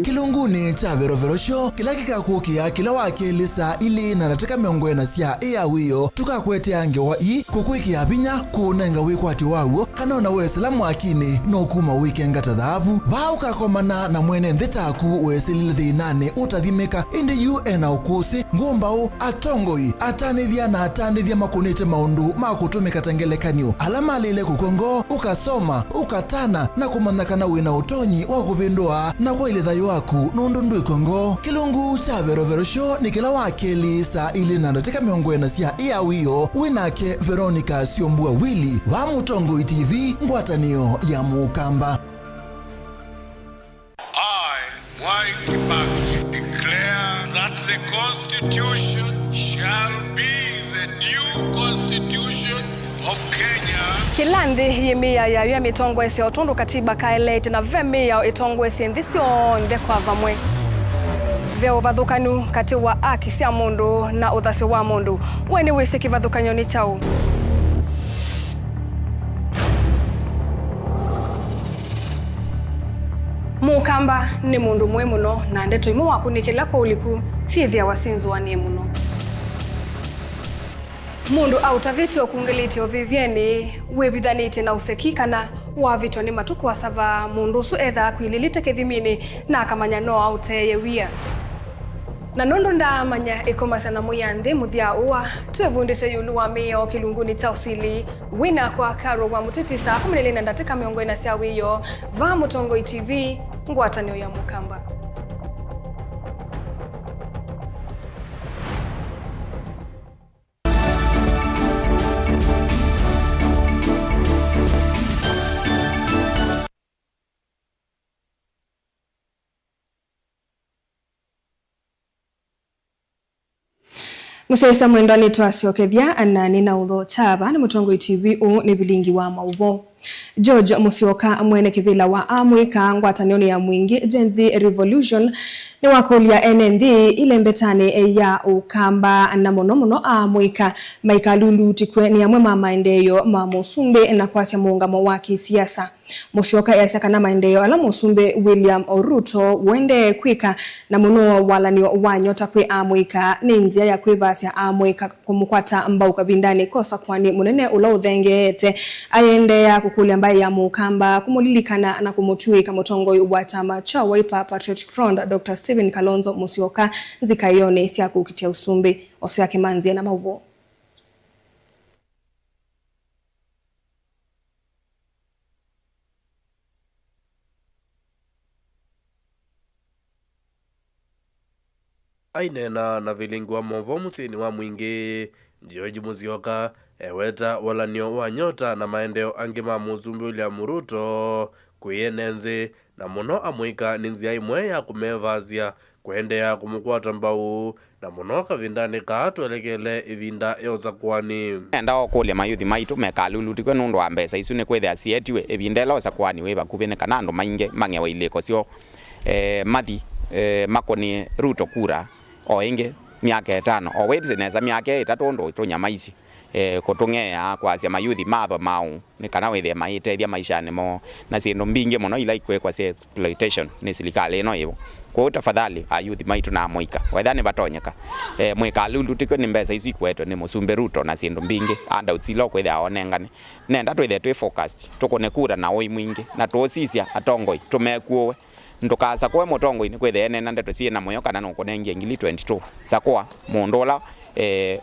Kilunguni cha Verovero Show kila kikakukia kila wakilisa ili narateka miongwena sia wiyo tukakwete ange wa kukwiki abinya kunenga wikwati wawo kanona weselamu akini no kuma weekend tadhavu ba ukakomana na mwene ndetaku weselile thinane utathimeka indi UN ukusi ngumbao atongoi atanithia na atanithia makunite maundu makutumika tengelekanyo alama lile kukongo ukasoma ukatana na kumanyakana wina utonyi wa kuvindua na kwa ile thayo waku nundu Kongo. Kilungu cha Verovero Show ni kila wakeli saa ili nandateka miongwena sia wiyo winake Veronica Siombua Willy wa Mutongo TV ngwatanio ya Mukamba. I, Mwai Kibaki, declare that the Constitution shall be the new Constitution of Kenya. Kilandi yimia ya mitongo ese otundu katiba kaelete na vemia itongo ese ndisio ndekwa vamwe. Veo vathukanu kati wa aki sia mundu na uthasi wa mundu. Weni wisi kivathukanyo ni chau. Mukamba ni mundu mwe muno na ndeto imu wakunikila kwa uliku sithia wasinzu wanie muno. Mundu autaviti okungeliti ovivyeni wevithaniti na usekikana wavito ni matuku wasava mundu su etha kwililite kithimini na akamanya no auteye wia. Na nundu ndamanya ikomasana muyanthi muthia uwa tuevundise yulu wa mio kilunguni cha usili wina kwa karo wa mutitisa kumelele na ndateka miongwena sia wiyo va Mutongo TV ngwatanio ya Mukamba. Musesa mwendani twasiokethia anani na utho chava ni Mutongo TV ni vilingi wa mauvo. George Musyoka mwene kivila wa Amwika ngwatanioni ya mwingi Gen Z Revolution ni wakolia NND ile mbetani ya Ukamba na muno Amwika maikalulu tikwe ni amwe maendeyo ma Musumbe na kwasya muungamo wa kisiasa. Musyoka yasaka na maendeyo ala Musumbe William Ruto wende kwika na muno walanio wanyota kwe Amwika ni nzia ya kwivasya Amwika kumukwata mbauka vindani kosa kwani munene ula uthengete ayende ya kukuli ambaye ya Mukamba kumulilikana na kumutuika Mutongo wa chama cha Wiper Patriotic Front Dr. Stephen Kalonzo Musyoka zikaione isia kukitia usumbi osea kimanzi na mauvo. Ainena na vilingi wa mauvo musini wa mwingi George Musyoka eweta walanio wa nyota na maendeo angi ma Musumbe William Ruto kuyenenzi na muno Amwika ni nzia imwe ya kumevazia kuendea kumukwata mbau na muno kavindani kaatwelekele ivinda yoza kwani enda okulia mayuthi maitu mekalulutikwe nundu wa mbesa isu ni kwithia sietiwe ivindela oza kwani we bakubene kana andu mainge mangewa iliko sio mathi makoni Ruto kura o inge miaka 5 o webse neza miaka 3 ndo tunyamaisi kutungea kwasya mayuthi mava mau ni kana withia maitethia maishani mo na sindu mbingi muno ila ikwekwa se exploitation ni serikali ino ivo kwa tafadhali ayuthi maitu na Amwika wethani batonyeka mwikalulu tikwe ni mbesa isu ikwetwe ni Musumbe Ruto na sindu mbingi anda utsilo kwithia onengane nenda twithia twi focused tukone kura na oi mwingi na tuosisia atongoi tumekuwe ndukasa kwa Mutongo ini kwethia nena ndeto sie na moyo kana nukunengia ngili 22 sakwa mundola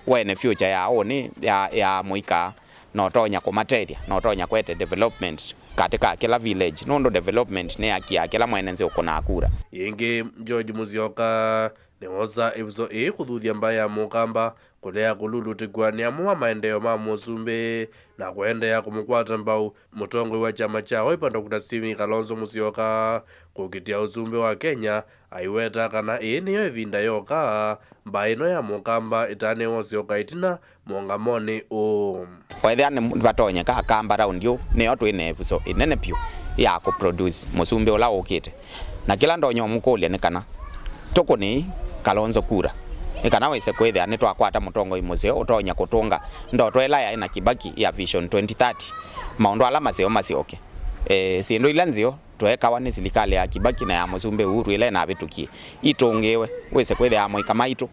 wene future ya oni ya Amwika notonya kumatethia notonya kwete development katika kila village nondo development ne akia kila mwenenze ukona akura yingi George Musyoka ni woza ibzo kuthuthia mbaya ya Mukamba kulea kululutikwa ni amwa maendeyo ma Musumbe na kuendea kumukwata mbau Mutongo wa chama cha Wiper Dr. Stephen Kalonzo Musyoka kukitia usumbe wa Kenya aiweta kana niyo ivinda yoka mbaino ya Mukamba itane Musyoka itina mongamoni wethia ni batonyeka akamba round yo ni otwe ne so inene pio ya ku produce Musumbe ola okite na kila ndonyo mukulia ni kana tukuni Kalonzo kura ikana wese kwethia ni twakwata Mutongo imuseo utonya kutunga ndoto ela ya ina Kibaki ya Vision 2030 maundu ala maseo masioke siendo ilanzio twekawa ni serikali ya Kibaki na ya Musumbe Uhuru ile na bitukie itongewe wese kwethe amwe kama itu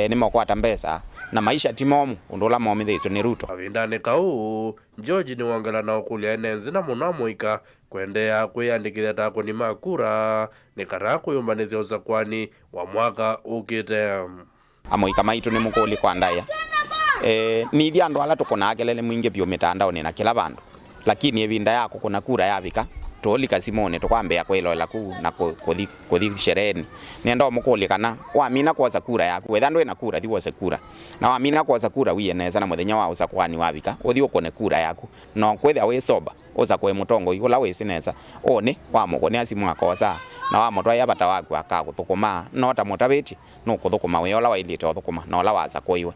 ni mokwata mbesa na maisha timomu undola momithitwe ni Ruto avindane kau George ni wangala na okulia enenzi na muno moika kwendea kwiyandikithia tako ni makura ni kara kuyumbanithia usakwani wa mwaka ukite amwe kama itu ni mukoli kwa ndaya ni thia ndo ala tukona akelele mwingi bio mitandao ni na kila bandu lakini evinda yako kuna kura yavika tolika simone tukwambia kwelola ku na kuthi shereni nenda mukoli kana wamina kwa kura yaku wetha ndwe na kura thiwo sekura na wamina kwa kura wieneza na muthenya wa usakwani wavika uthi ukone kura yaku no kwetha we soba oza kwe mutongo igula we sineza one wa mukone asimu akosa na wa mutwa yabata waku akaguthukuma no ta mutabeti no kuthukuma we ola wailite uthukuma no la waza koiwe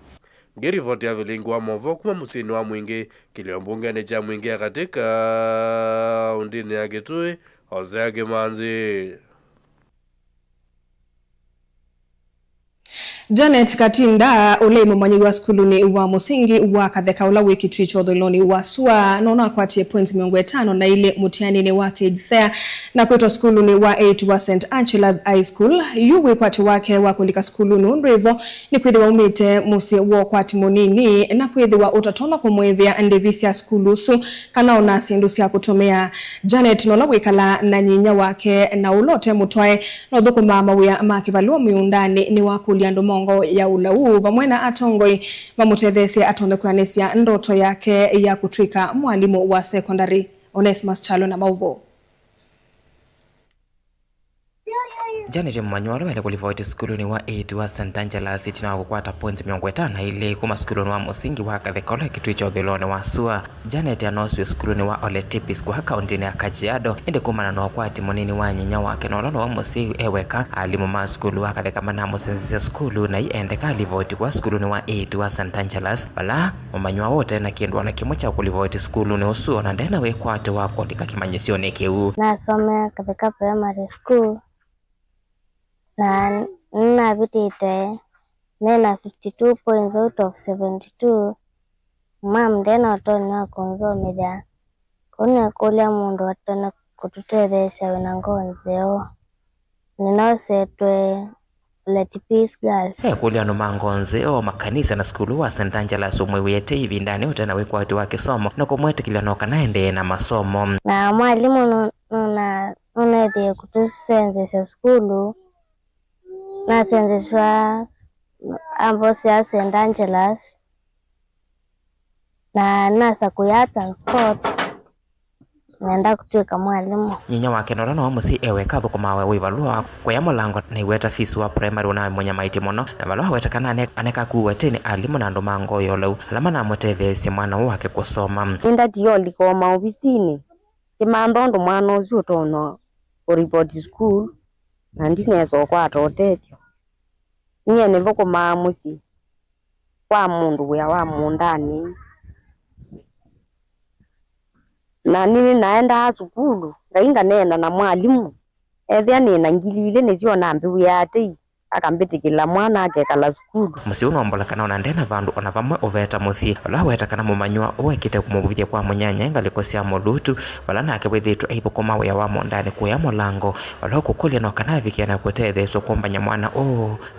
ngirivoti ya vilingi wa movo kuma musini wa mwingi kilio mbungeni cha mwingi katika undini ya Kitui Hosea Kimanzi. Janet Katinda ule mumanyi wa skuluni wa musingi wa katheka ula wiki tuicho dhuloni wa SUA nona kwatie point 50 na ile mutianini wake jisea na kweto skuluni wa 8 wa St. Angela's High School yuwe kwati wake wa kulika skuluni unrivo ni kwithi wa umite musi wa kwati munini na kwithi wa utatola kumwevya ndivisi ya skulusu kana unasindusi ya kutumia Janet nona wikala na nyinya wake na ulote mutwae na udhuku mama wia makivalua miundani ni wakulia ndomo ya ulau vamwena atongoi mamutethesi atonde kuanesia ndoto yake ya kutwika mwalimu wa secondary. Onesimus Chalo na Mauvo. Janet Mmanywalo wale kulivoiti skuluni wa 8 wa St. Angela's City na kukwata pointi 50 ile kuma skuluni wa musingi wa kathekole kituicho dhuloni wa SUA. Janet anoswe skuluni wa Ole Tipis kwa kaunti ya Kajiado ende kumana na wakwati munini wa nyinya wake na ololo wa musi eweka alimu ma skulu wa kathekamana musenzise skulu na iende ka livoiti kwa skuluni wa 8 wa St. Angela's bala Mmanywalo wote na kiendwa na kimocha kulivoiti skuluni usuo na ndena wekwate wako lika kimanyisione keu nasomea katheka primary school na nina vitite nena 52 points out of 72 mam ndena otoni wakonzomeda kone kulia mundu watona kututethesya wina ngonzeo ninaosetwe Let Peace Girls kulia no mangonzeo makanisa na skulu wa St. Angela's umwe wete hivi ndani utena wekwati wa kisomo na kumwetikila noka naende na masomo na mwalimu nunethe kutusenzesya skulu na senzeshwa ambosi ya St. Angela's na nasa kuyata and sports naenda kutwika mwalimu nyinya wake norano wa musi eweka thukumawe wivalua kwa ya mulango na iweta fees wa primary una mwenye maiti mono na valua wetakana aneka kuweteni alimu na ndomango yolau lama na mutethesya mwana wake kusoma inda tioli kwa maofisini kimandondo mwana ucio tono report school na ndinezo kwa atotethyo niye nivoko maamusi kwa mundu wea wa mundani na nini naenda sukulu ngainga nena na mwalimu ethia nina ngilile nizio nambi wiate akambitikila mwana akekala sukulu musi unombola kana onandena vandu ona vamwe uveta musi wala weta kana mumanywa uwekite kumuvithia kwa munyanya ngaliko sia mulutu wala nake withitwe ithukuma wea wa mondani kuya mulango wala kukulia no kana vikia na kutetheswa kumbanya mwana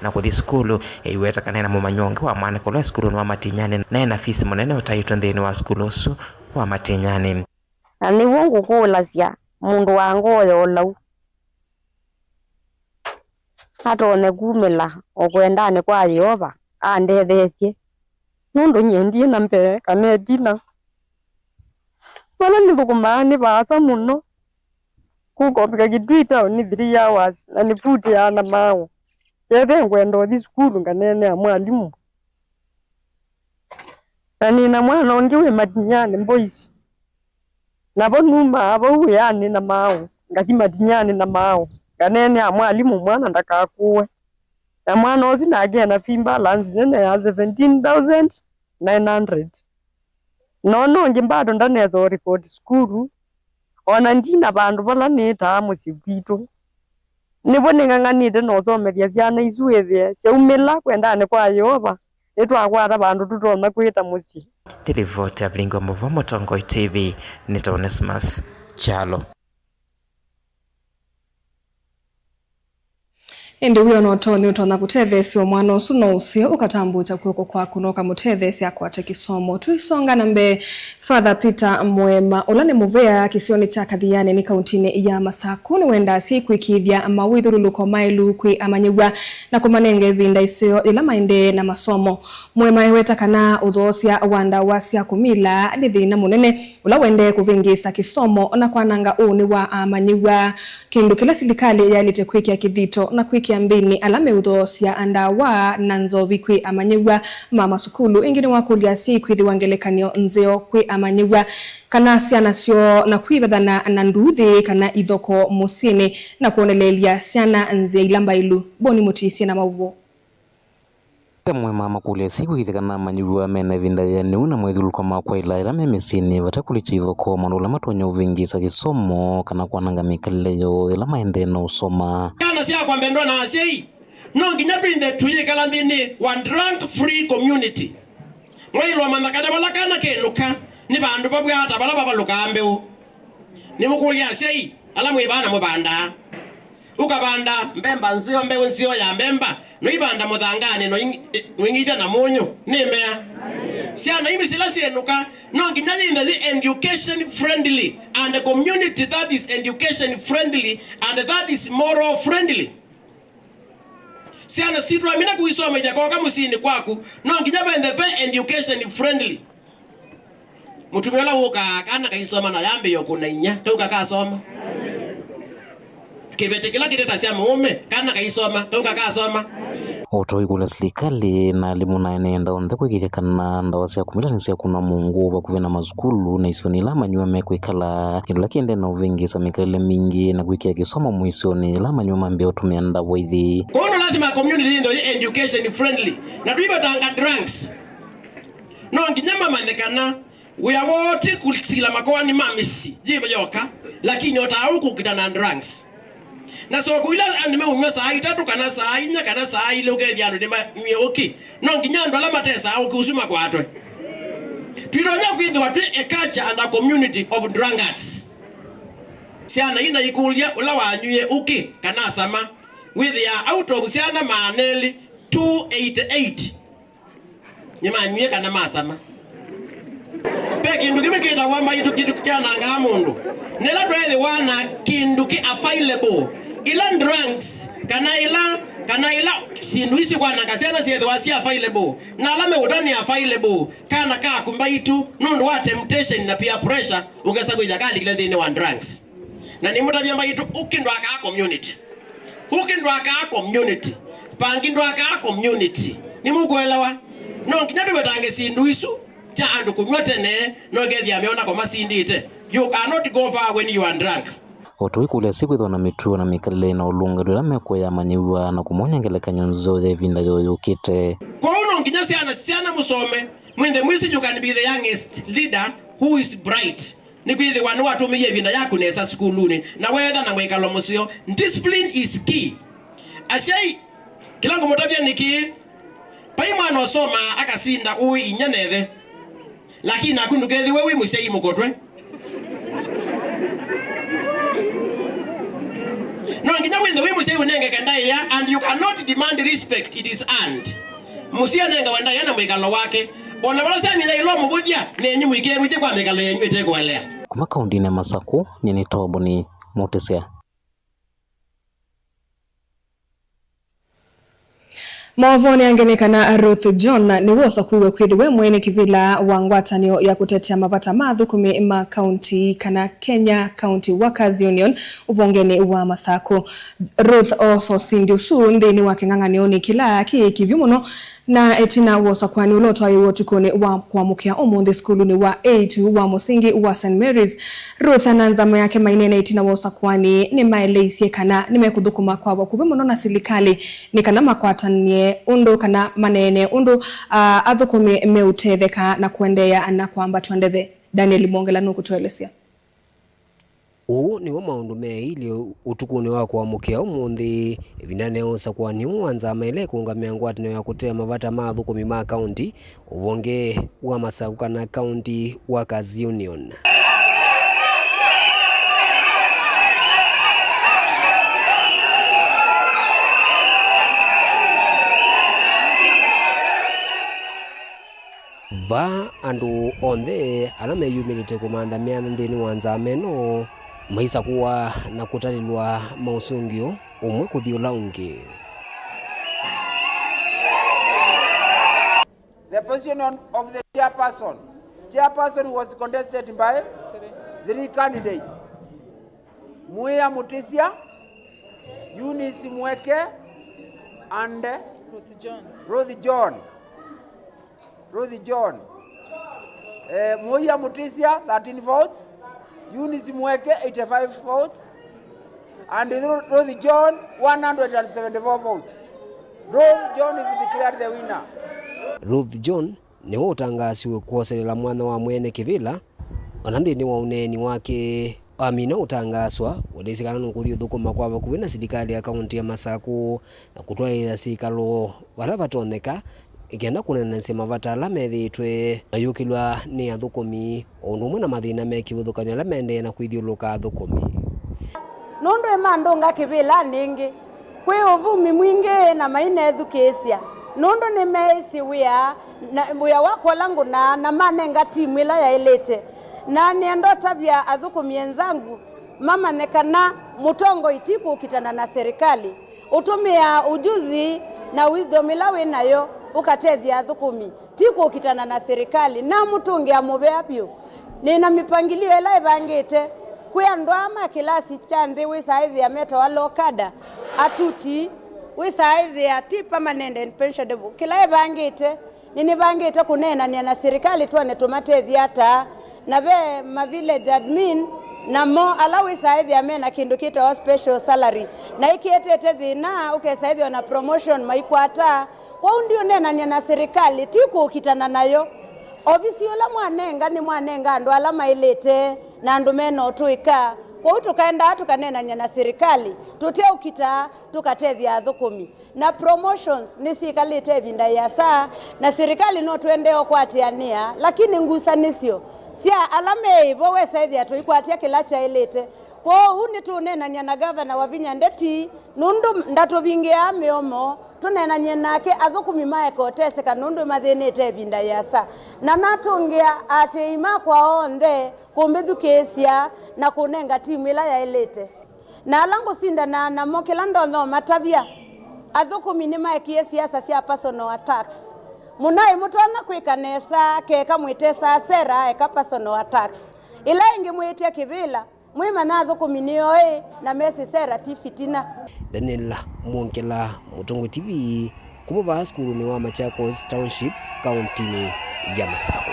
na kuthi skulu iweta kana na mumanyonge wa mwana kulwa skulu wa Matinyani na ena fees munene utaitwa nthini wa skulu su wa Matinyani na ni wongu kulasya mundu wangu olau atone kumila okwendane kwa Yehova andethesye nundu nyendie na mbe kanetina wala nithukumani vasa muno kukopika kitwita ni 3 hours na nifuti ana mawo yethe ngwenda uthi skulu nganene ya mwalimu na nina mwana ungi wi Matinyani boys nabo numa abo yani na mawo ngati Matinyani na mawo kanene ya mwalimu mwana ndakakuwe na mwana ozi na agena fimba lanzi nene ya 17,900 nono ngimbado ndanezo report skulu ona ndina bandu bala nita musikwito nibo ning'ang'anite nosomeria ciana isu ethie ciaumila kwendane kwa Yehova nitwakwata bandu tutona kwita muci Televota Vlingo Muvo Motongo TV Onesimus Chalo. Indi wio no toni utona kutethesia mwana usu no usio ukatambuta kuoko kwa kunoka mutethesia akwate kisomo. Tuisonga nambe Father Peter Mwema ulane muvea kisioni cha Kathiani ni kauntini ya Masaku ni wenda siku ikithia mawithuruluko mailu kwi amanyigwa na kumanenge vinda isio ila maende na masomo. Mwema weta kana uthosia wanda wasia kumila ni thina munene ula wende kuvingisa kisomo na kwananga uni wa amanyigwa kindu kila silikali yalite kwikia kithito na kwikia mbini alame uthosia andawa na nzovi kwi amanyigwa mama sukulu ingini wakulia si kwithi wangelekanio nzeo kwi amanyigwa kana siana sio na kwibethana na nduthi kana ithoko musini na kuonelelia siana nze ilamba ilu boni mutisi na mauvo. Mwema makule siku ithikana manyigwa mena vinda ya niuna mwithuluko makwa ila memisini vatakulicha ithoko manula matonya uvingisa kisomo kana kwananga mikaleleyo ila maende na usoma kana siya kwa mbendwa na asei no nginya twinde tuye kala ndini one drunk free community mwailwa mandakade balakana kenuka ni bandu babwata bala babaluka ambeu ni mukulia asei ala mwibana mubanda ukabanda mbemba nzio mbewu nzio ya mbemba no ibanda muthangane no ingija na munyu nimea siana imi sila sienuka no nginya in the education friendly and a community that is education friendly and that is moral friendly siana sitwa amina kuisoma ijakoka musini kwaku no nginya bende be education friendly mutumiola woka kana kaisoma na yambe yokuna inya tuka kasoma kibete kila kiteta sia muume kana kaisoma tuka kasoma otoi kula serikali na limuna enenda onthe kwikithikana ndawa cia kumilanisia kuna mungu bakuvena mazukulu na isioni la manyua mekwikala ila kiende na uvingisa mikalele mingi na kwikia kisomo muisioni la manyua mambe otumia ndawa ithi kono lazima community ndo education friendly na tuiba tanga drunks no nginyama mandekana we are wote kulisila makwani mamisi jiba yoka lakini otauku kitana drunks na so kuila anime unywa saa itatu kana saa inya kana saa ile ukethia ndo mioki no nginyando ala matesa au kusuma kwatwe twironya kwithu watu a culture and a community of drunkards siana ina ikulia ula wanyuye uki kana sama with ya out of siana maneli 288 nyima nyuye kana masama peki ndu kimekita wamba itu kitu kyana nga mundu nela twethe wana kinduki available ila drunks kana ila sindu isi kwa nakasiana siethe wasi available na alame utani available kana kaa kumbaitu nundu wa temptation na peer pressure ungesa kuija kali kile thini wa drunks na ni mutabia mbaitu ukindwa aka community pangindwa aka community ni mukuelewa no kinyatu betange sindu isu cha andu kunywetene no gethia meona kwa masindite you cannot go far when you are drunk otoi kule siku ithona mituo na mikalele na ulunga lula mekwe ya manyiwa na kumonya ngelekanyo nzothe vinda yoyukite kwa uno nginya siana musome mwinde mwisi you can be the youngest leader who is bright ni kwithi wanu watumiye vinda yaku nesa skuluni na wetha na mwikalo musio discipline is key ashai kilango mutabia niki pai mwana osoma akasinda ui inyanethe lakini akundu kethi wewe musei mukotwe no nginya when the way musei unenge kandaya and you cannot demand respect, it is earned musia nenga wanda yana mwikalo wake ona wala sami ya ilo mubudia nenyi mwike wije kwa mwikalo yenyu iteko elea kuma kaundi na Masaku nyeni tobo ni Motesia. Mawavoni angenekana Ruth John ni wosa kuiwe kwithiwe mwene kivila wa ngwatanio ya kutetea mavata mathukumi ma county kana Kenya County Workers Union uvongeni wa Masaku. Ruth also sindiusu ndini wa king'ang'anio ni kila kivyumuno na etina wosa kwani ulotwa yotukoni wa kuamukia umundi skuluni wa A2 wa musingi wa St. Mary's. Ruth ananzamo yake mainene etina wosa kwani ni maeleisye kana nimekudhukuma kwa wakuvyumuno na silikali ni kana makwatanie undu kana manene undu athukumi meutetheka na kuendea na kwamba tuandeve. Daniel Mongela nukutuelesia. Uu ni maundu meili utukuni wa kuamukia umundi vinane onsa kwa ni uanza maile kuungamia ngwatanio ya kutetea mavata mathukumi ma county uvonge wa Masaku kana County Workers Union. va andu onthe ala meyumilite kumanthamia nthini wa nzameno maisa kuwa na kutalilwa mausungio umwe kuthiola ungi. The position of the chairperson was contested by 3 candidates: Muya Mutisia, Eunice Mweke, and Ruth John. Muya Mutisia 13 votes, Eunice Mweke 85 votes, and Ruth John 174 votes. Ruth John is declared the winner. Ruth John ni utangasiwe kuoserera mwana wa mwene kivila ona nthini wa uneni wake amina utangaswa udesikana nukuthi thukuma kwa vakuvi na serikali ya kaunti ya Masaku na kutwaira sikalo wala vatoneka ikenda kunenanisia mavata ala methitwe ayukilwa ni athukumi undu umwe na mathina mekivuthukania ala mende na kwithiuluka athukumi. Nundu imandunga kivila ningi kwi uvumi mwingi na maina education nundu ni meisi wia wako langu na manenga timu ila ya ilete na niendo tabia athukumi enzangu mama nekana mutongo itiku ukitana na serikali utumia ujuzi na wisdom ila winayo ukatethia athukumi tiku ukitana na serikali na mutungi amuvea pio nina mipangilio ila ivangite kwi andu ama kilasi cha nthi wisaithi ya meta wa lokada atuti wisaithi ya ti permanent and pensionable kila ivangite nini vangite kunenania na serikali tuane tumatethia ata na ve ma village admin na mo ala wisaithi ya mena kindu kita wa special salary na ikietete thina ukesaithi na promotion maikwata kwa ndio nenania na serikali tiku ukitana nayo obisi ola mwanenga ni mwanenga andu ala mailete na andu meno tuika kwa tukaenda tukanenania na serikali tute ukita tukatethia athukumi na promotions ni sikalite vinda ya saa na serikali no tuendeo kwatiania lakini ngusanisio sia alame ivo wesaithi atuikwatia kila cha ilete kwa huni tunenania na governor wa Vinya Ndeti nundu ndatuvingia miomo tunenanye nake athukumi maeko teseka nundu mathinite vinda ya saa na natungia ati ima kwa onthe kumbithukesia na kunenga timu ila ya ilete na alangu sinda na mokela ndonzo matavia athukumi ni maekie siasa sia personal attacks munai mutwana kwikanesa keka mwitesa sera eka personal attacks ila ingi mwitia kivila mwima na athukumi nioe na mesi sera ti fitina. Daniela Mwonkela, Mutongo TV, kumuva skulu ni wa Machakos Township, kauntini ya Masaku.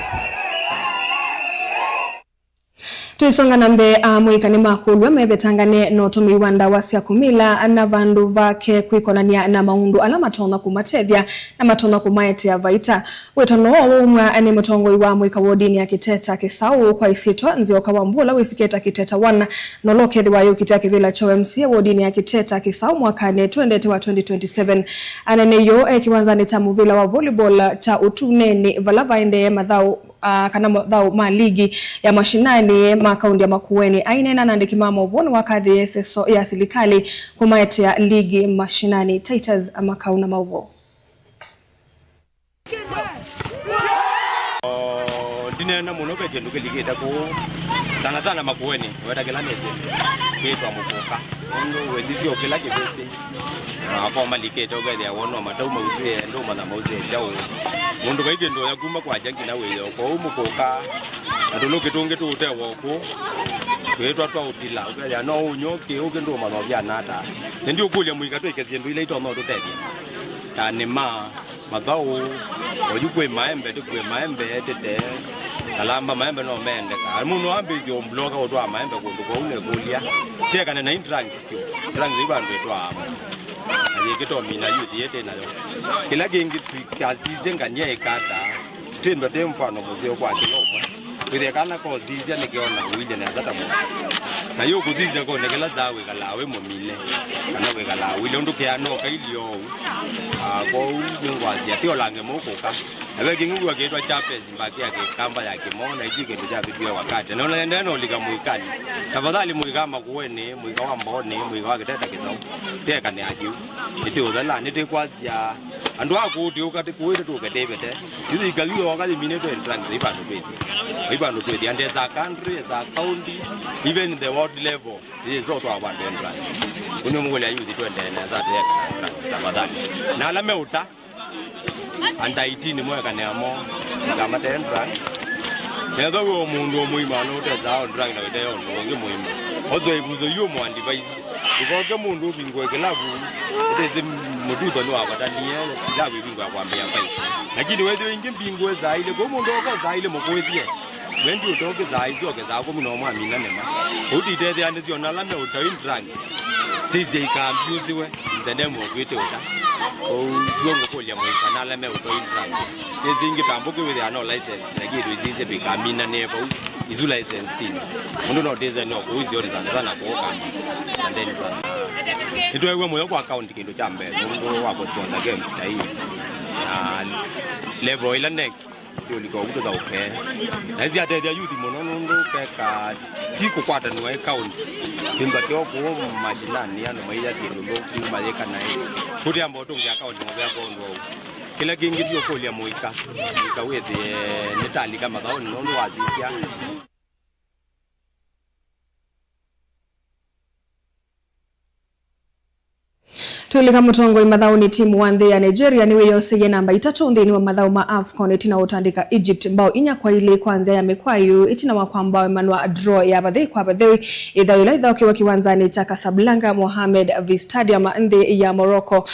Tuisonga nambe mwikani makulwe mebetangane no tumiwanda wasya kumila na vandu vake kwikonania na maundu ala matona kumatethia na matona kumaetia vaita wetano umwa ane mutongo iwa mwika wodini ya Kiteta Kisau kwa isitwa nzio kawambula wisiketa Kiteta 1 nolokethi wa yukita kivila cho MC wodini ya Kiteta Kisau mwakane 2027 ananeyo kiwanzani cha muvila wa volleyball cha utuneni valavaende madhau kana madhau maligi ya mashinani makaundi ya Makueni ainena na ndikimama uvono wakadhi yeseso ya silikali kumaetea ligi mashinani Titans makauna mauvo. Dinena munobe jenduke ligeta ko sana Makueni wadagela meze kwetwa mukoka ndo wezisi okela kebese kwa maliketa ogede awono matau mauze ndo mana mauze jao mundu kaige ndo yakuma kwa jangi na weyo kwa umukoka adonoke tonge to utewa ko kwetwa twa utila ogede no unyoke ogendo mana bya nata ndio kulia muika to ikezendo ile ito no totebia tanema madau oyukwe maembe tukwe maembe tete kalamba maembe no mende ka muno ambizi ombloka otwa maembe ko une kulia teka na intrans kyo rangi ibandu etwa ayekito mina yuthi yete nayo kila kingi kazize nganye ekata tendo temfano muzeo kwa kiloma ile kana ko zizia nikiona uile na data mo na yo kuziza ko nekela zawe kalawe momile kana we kalawe londo ke ano kailio ko ngwazi atio lange mokoka abe kingu aketwa chape zimbaki yake kamba yake mona ikike ndio chape wakati na unaenda no liga muikani tafadhali muigama kuwene muiga wa mbone muiga wa kiteta kizao teka ne ajiu ndio dala ndio kwazia andu akuti ukati kuwete tu kadebete hizi kaliwa wakati mineto entrance ibano twedi and as a country, as a county, even in the world level, this is also about entrance. Unumwele yuzi twende na za entrance tafadhali. Na la meuta anda 18 mweka neamo kama entrance. Ndio huo mundu muima no teza entrance na weteo nonge muima. Ozo ibuzo yo mu andivaisi. Ukoke mundu bingwe kelabu. Teze mududo no abatania labu bingwa kwambia pai. Lakini wewe inge bingwe za ile go mundu ko za ile mokwethie. Wendi utoke za hizo keza ko mino mwa mina nema. Udidede ande ziona la me uto entrance. Teze ikambuziwe the name of it uta. Tuongo kolya mwika na la me uto entrance. Teze inge tambuke with no license. Lakini tuzize bikamina nebo. Izu license tini. Mundu no teze no kuizi ori sana ko kamba. Sandeni sana. Ito ewe moyo kwa account kindu cha mbele. Mundu wako sponsor games tai. Level ila next. Ndio liko kutoka okay. Na hizi hata yuti monondo keka tiko kwata no account. Kimba kyo ko mashinani ano maija tindo kumaleka naye. Kuti ambo tonge account mo yako ndo. Kila kingi ndio kolia moika. Ikawethe netali kama kao nondo wazisia. Tulika mutongo imathauni timu wa nthi ya Nigeria niwe yose ye namba 3 nthini wa mathau ma AFCON itina utandika Egypt mbao 4-2 kwanza ya mekwayu itina wa kwamba Emmanuel draw ya bathi kwa bathi ithao ila ithao kiwa kiwanzani cha Casablanca Mohamed V Stadium nthi ya Morocco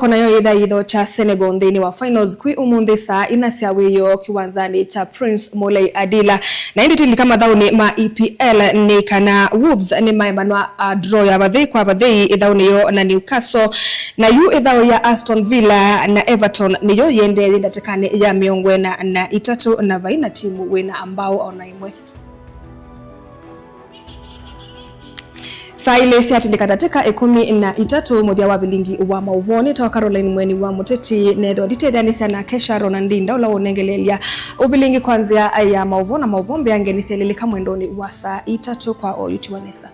nayo ithao cha Senegal nthini wa finals kwi umundi saa inasia wiyo kiwanzani cha Prince Moulay Adila na indi tulika mathauni ma EPL ni kana Wolves ni ma Emmanuel draw ya bathi kwa bathi ithao niyo na Newcastle na yu ithao ya Aston Villa na Everton niyo yende ndatekane ya miongwena na 3 na vaina timu wena ambao ona imwe Saile siatindika dateka 13 muthia wa bilingi wa mauvoni tawa Caroline Mweni wa muteti netho ditethania na Kesha Ronandinda ula unengelelia ubilingi kwanzia ya mauvona mauvombe angeniseleleka mwendoni wa saa 3 kwa oyuti wanesa